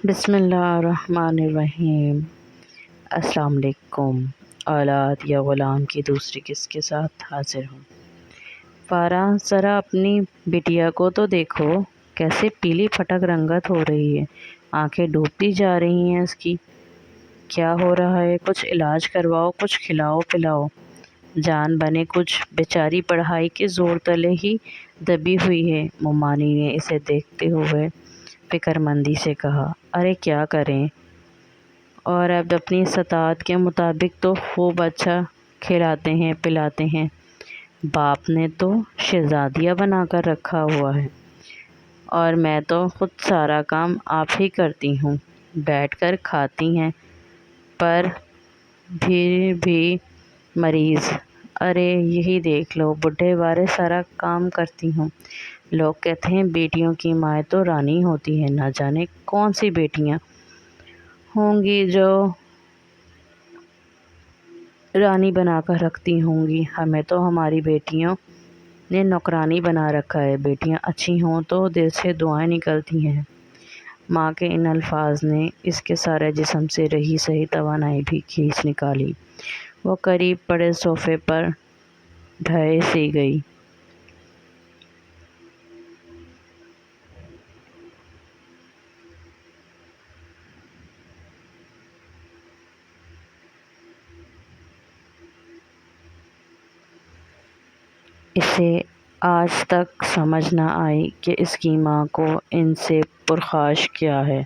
بسم اللہ الرحمن الرحیم۔ السلام علیکم۔ اولاد یا غلام کی دوسری قسط کے ساتھ حاضر ہوں۔ فارا ذرا اپنی بٹیا کو تو دیکھو، کیسے پیلی پھٹک رنگت ہو رہی ہے، آنکھیں ڈوبتی جا رہی ہیں اس کی۔ کیا ہو رہا ہے؟ کچھ علاج کرواؤ، کچھ کھلاؤ پلاؤ، جان بنے کچھ، بیچاری پڑھائی کے زور تلے ہی دبی ہوئی ہے۔ ممانی نے اسے دیکھتے ہوئے فکر مندی سے کہا، ارے کیا کریں، اور اب اپنی استطاعت کے مطابق تو خوب اچھا کھلاتے ہیں پلاتے ہیں، باپ نے تو شہزادیہ بنا کر رکھا ہوا ہے، اور میں تو خود سارا کام آپ ہی کرتی ہوں، بیٹھ کر کھاتی ہیں، پر پھر بھی مریض۔ ارے یہی دیکھ لو، بڈھے بارے سارا کام کرتی ہوں۔ لوگ کہتے ہیں بیٹیوں کی مائیں تو رانی ہوتی ہیں، نہ جانے کون سی بیٹیاں ہوں گی جو رانی بنا کر رکھتی ہوں گی، ہمیں تو ہماری بیٹیوں نے نوکرانی بنا رکھا ہے۔ بیٹیاں اچھی ہوں تو دل سے دعائیں نکلتی ہیں۔ ماں کے ان الفاظ نے اس کے سارے جسم سے رہی سہی توانائی بھی کھینچ نکالی۔ وہ قریب پڑے صوفے پر ڈھہ سی گئی۔ اسے آج تک سمجھ نہ آئی کہ اس کی ماں کو ان سے پرخاش کیا ہے،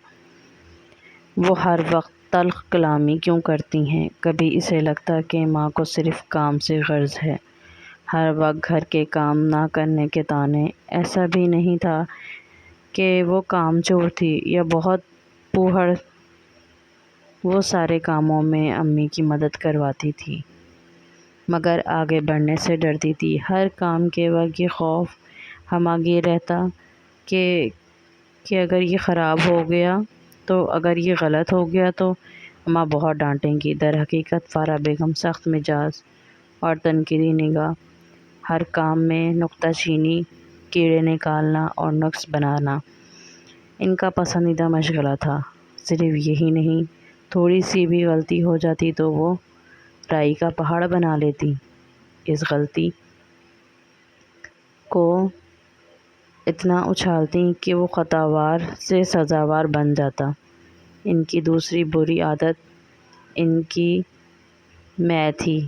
وہ ہر وقت تلخ کلامی کیوں کرتی ہیں۔ کبھی اسے لگتا کہ ماں کو صرف کام سے غرض ہے، ہر وقت گھر کے کام نہ کرنے کے طعنے۔ ایسا بھی نہیں تھا کہ وہ کام چور تھی یا بہت پوہڑ، وہ سارے کاموں میں امی کی مدد کرواتی تھی، مگر آگے بڑھنے سے ڈرتی تھی۔ ہر کام کے وقت یہ خوف ہماگیر رہتا کہ اگر یہ خراب ہو گیا تو، اگر یہ غلط ہو گیا تو اماں بہت ڈانٹیں گی۔ در حقیقت فارا بیگم سخت مزاج اور تنقیدی نگاہ، ہر کام میں نکتہ چینی، کیڑے نکالنا اور نقص بنانا ان کا پسندیدہ مشغلہ تھا۔ صرف یہی نہیں، تھوڑی سی بھی غلطی ہو جاتی تو وہ رائی کا پہاڑ بنا لیتی۔ اس غلطی کو اتنا اچھالتی کہ وہ خطاوار سے سزاوار بن جاتا۔ ان کی دوسری بری عادت ان کی میں تھی۔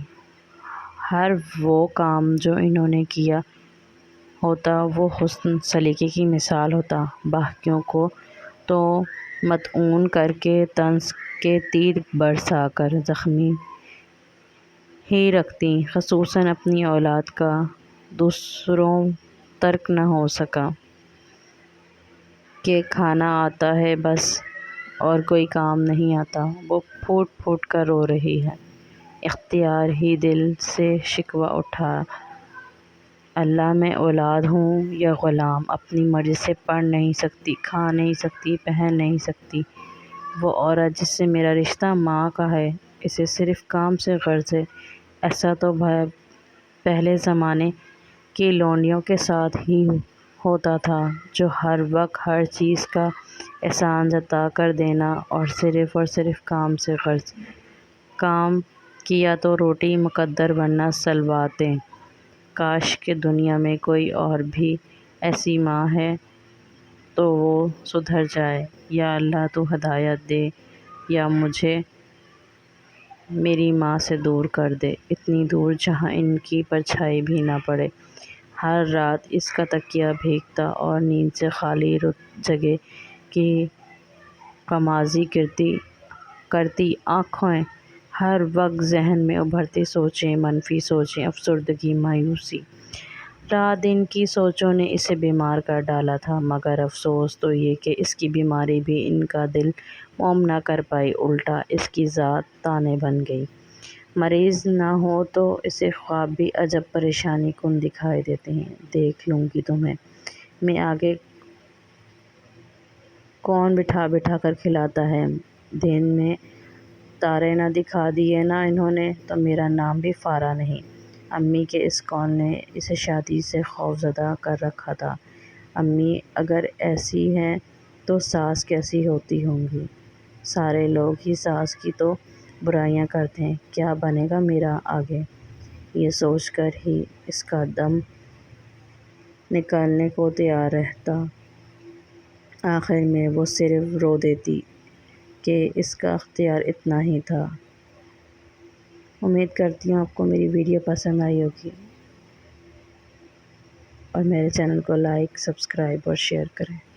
ہر وہ کام جو انہوں نے کیا ہوتا وہ حسن سلیقے کی مثال ہوتا، باقیوں کو تو مطعون کر کے، طنز کے تیر برسا کر زخمی ہی رکھتیں۔ خصوصاً اپنی اولاد کا دوسروں ترک نہ ہو سکا کہ کھانا آتا ہے بس اور کوئی کام نہیں آتا۔ وہ پھوٹ پھوٹ کر رو رہی ہے۔ اختیار ہی دل سے شکوہ اٹھا، اللہ میں اولاد ہوں یا غلام، اپنی مرضی سے پڑھ نہیں سکتی، کھا نہیں سکتی، پہن نہیں سکتی۔ وہ عورت جس سے میرا رشتہ ماں کا ہے، اسے صرف کام سے غرض ہے۔ ایسا تو پہلے زمانے کی لونڈیوں کے ساتھ ہی ہوتا تھا، جو ہر وقت ہر چیز کا احسان جتا کر دینا اور صرف کام سے غرض۔ کام کیا تو روٹی مقدر ورنہ سلواتیں۔ کاش کہ دنیا میں کوئی اور بھی ایسی ماں ہے تو وہ سدھر جائے۔ یا اللہ تو ہدایت دے یا مجھے میری ماں سے دور کر دے، اتنی دور جہاں ان کی پرچھائی بھی نہ پڑے۔ ہر رات اس کا تکیہ بھیگتا اور نیند سے خالی جگہ کی غمازی کرتی آنکھیں، ہر وقت ذہن میں ابھرتی سوچیں، منفی سوچیں، افسردگی، مایوسی۔ رات دن کی سوچوں نے اسے بیمار کر ڈالا تھا، مگر افسوس تو یہ کہ اس کی بیماری بھی ان کا دل موم نہ کر پائی، الٹا اس کی ذات طعنہ بن گئی۔ مریض نہ ہو تو اسے خواب بھی عجب پریشانی کن دکھائی دیتے ہیں۔ دیکھ لوں گی تمہیں میں، آگے کون بٹھا بٹھا کر کھلاتا ہے۔ دن میں تارے نہ دکھا دیے نا انہوں نے تو میرا نام بھی فارا نہیں۔ امی کے اس قول نے اسے شادی سے خوفزدہ کر رکھا تھا۔ امی اگر ایسی ہیں تو تو ساس کیسی ہوتی ہوں گی؟ سارے لوگ ہی ساس کی تو برائیاں کرتے ہیں، کیا بنے گا میرا آگے؟ یہ سوچ کر ہی اس کا دم نکالنے کو تیار رہتا۔ آخر میں وہ صرف رو دیتی کہ اس کا اختیار اتنا ہی تھا۔ امید کرتی ہوں آپ کو میری ویڈیو پسند آئی ہوگی اور میرے چینل کو لائک، سبسکرائب اور شیئر کریں۔